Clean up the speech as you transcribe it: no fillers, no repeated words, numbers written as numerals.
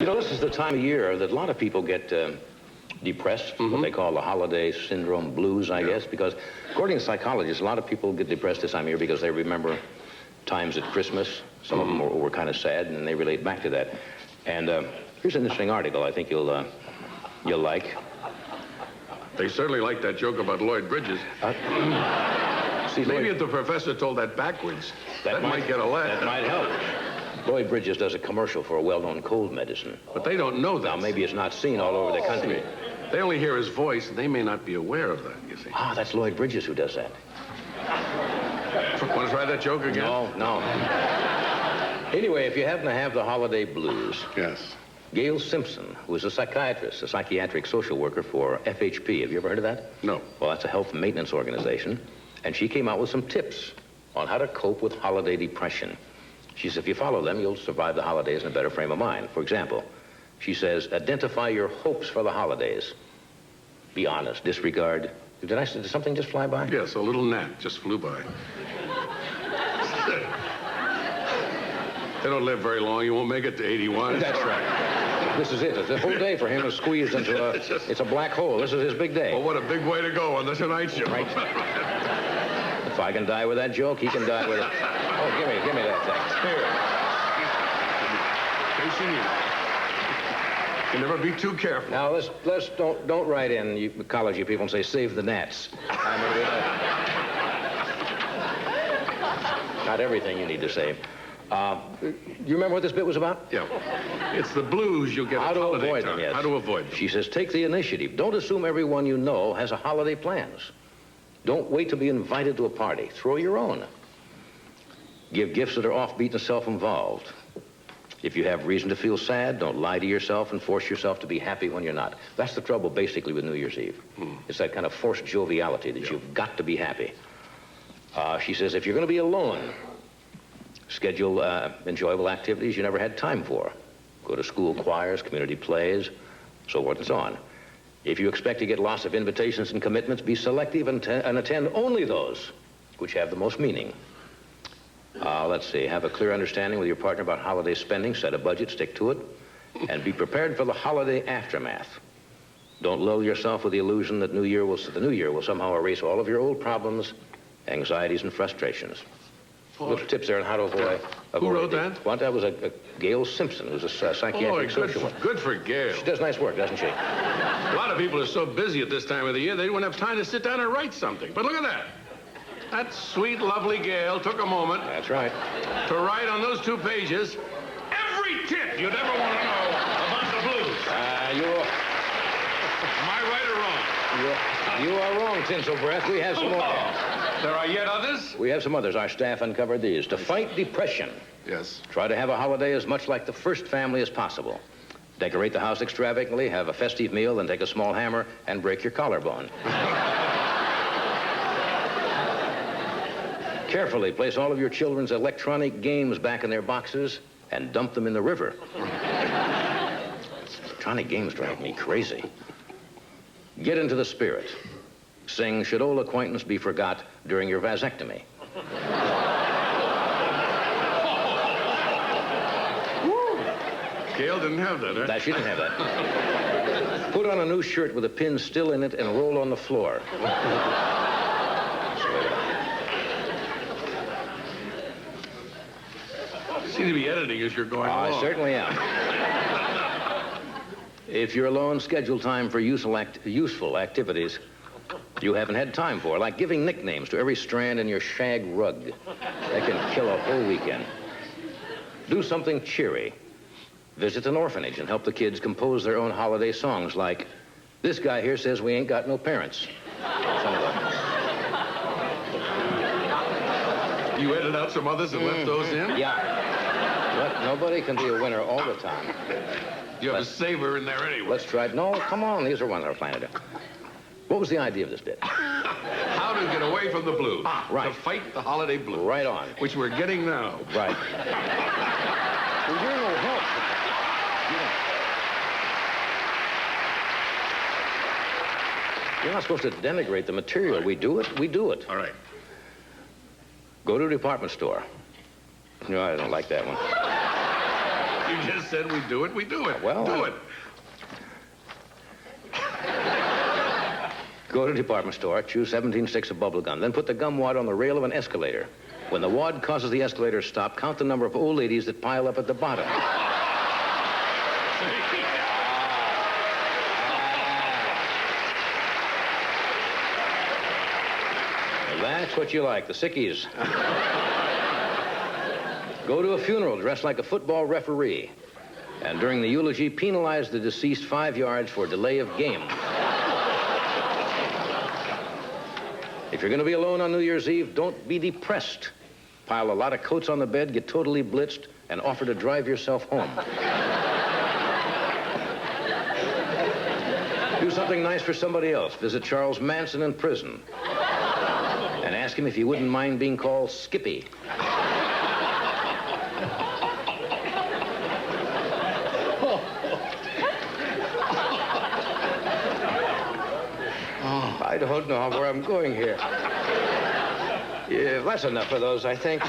You know, this is the time of year that a lot of people get depressed, what they call the holiday syndrome blues, I guess, because according to psychologists, a lot of people get depressed this time of year because they remember times at Christmas. Some of them were kind of sad, and they relate back to that. And here's an interesting article I think you'll like. They certainly like that joke about Lloyd Bridges. See, Maybe if the professor told that backwards, that might get a laugh. That might help. Lloyd Bridges does a commercial for a well-known cold medicine. But they don't know that. Now, maybe it's not seen all over the country. They only hear his voice, and they may not be aware of that, you see. Ah, that's Lloyd Bridges who does that. Want to try that joke again? No. Anyway, if you happen to have the holiday blues... Yes. Gail Simpson, who is a psychiatrist, a psychiatric social worker for FHP. Have you ever heard of that? No. Well, that's a health maintenance organization. And she came out with some tips on how to cope with holiday depression. She says if you follow them, you'll survive the holidays in a better frame of mind. For example, she says, identify your hopes for the holidays. Be honest, disregard. Did something just fly by? Yes, a little gnat just flew by. They don't live very long. You won't make it to 81. That's right. This is it. The whole day for him is squeezed into it's a black hole. This is his big day. Well, what a big way to go on the Tonight Show. Right. If I can die with that joke, he can die with it. Oh, give me that thing. Here. You can never be too careful. Now, let's don't write in, you college people, and say, save the gnats. I mean, not everything you need to save. You remember what this bit was about? Yeah. It's the blues you'll get How at to holiday avoid time. them, yes. How to avoid them. She says, take the initiative. Don't assume everyone you know has a holiday plans. Don't wait to be invited to a party. Throw your own. Give gifts that are offbeat and self-involved. If you have reason to feel sad, don't lie to yourself and force yourself to be happy when you're not. That's the trouble, basically, with New Year's Eve. It's that kind of forced joviality that you've got to be happy. She says, if you're going to be alone, schedule enjoyable activities you never had time for. Go to school choirs, community plays, so forth and so on. If you expect to get lots of invitations and commitments, be selective and attend only those which have the most meaning. Let's see, have a clear understanding with your partner about holiday spending, set a budget, stick to it, and be prepared for the holiday aftermath. Don't lull yourself with the illusion that the new year will somehow erase all of your old problems, anxieties, and frustrations. Little tips there on how to avoid. Who wrote that? Well, that was a Gail Simpson, who's a psychiatric social worker. Good for Gail. She does nice work, doesn't she? A lot of people are so busy at this time of the year, they wouldn't have time to sit down and write something. But look at that. That sweet, lovely Gail took a moment. That's right. To write on those 2 pages every tip you'd ever want to know about the blues. Am I right or wrong? You are wrong, Tinsel Breath. We have some more. There are yet others? We have some others. Our staff uncovered these. To fight depression. Yes. Try to have a holiday as much like the first family as possible. Decorate the house extravagantly, have a festive meal, then take a small hammer and break your collarbone. Carefully place all of your children's electronic games back in their boxes and dump them in the river. Electronic games drive me crazy. Get into the spirit. Sing, should old acquaintance be forgot during your vasectomy. Gail didn't have that, huh? She didn't have that. Put on a new shirt with a pin still in it and roll on the floor. You seem to be editing as you're going along. I certainly am. If you're alone, schedule time for useful activities you haven't had time for, like giving nicknames to every strand in your shag rug. That can kill a whole weekend. Do something cheery. Visit an orphanage and help the kids compose their own holiday songs, like, this guy here says we ain't got no parents. Some of them. You edited out some others and left those in? Yeah. But nobody can be a winner all the time. You have a saver in there anyway. Let's try it. No, come on. These are ones I was planning to do. What was the idea of this bit? How to get away from the blues. Right. To fight the holiday blues. Right on. Which we're getting now. Right. Well, you're no help. You're not supposed to denigrate the material. Right. We do it. All right. Go to a department store. No, I don't like that one. You just said we do it, we do it. Well, do it. Go to a department store, choose 17 sticks of bubble gum, then put the gum wad on the rail of an escalator. When the wad causes the escalator to stop, count the number of old ladies that pile up at the bottom. That's what you like, the sickies. Go to a funeral dressed like a football referee. And during the eulogy, penalize the deceased 5 yards for delay of game. If you're going to be alone on New Year's Eve, don't be depressed. Pile a lot of coats on the bed, get totally blitzed, and offer to drive yourself home. Do something nice for somebody else. Visit Charles Manson in prison. And ask him if he wouldn't mind being called Skippy. I don't know where I'm going here. Yeah, that's enough of those, I think.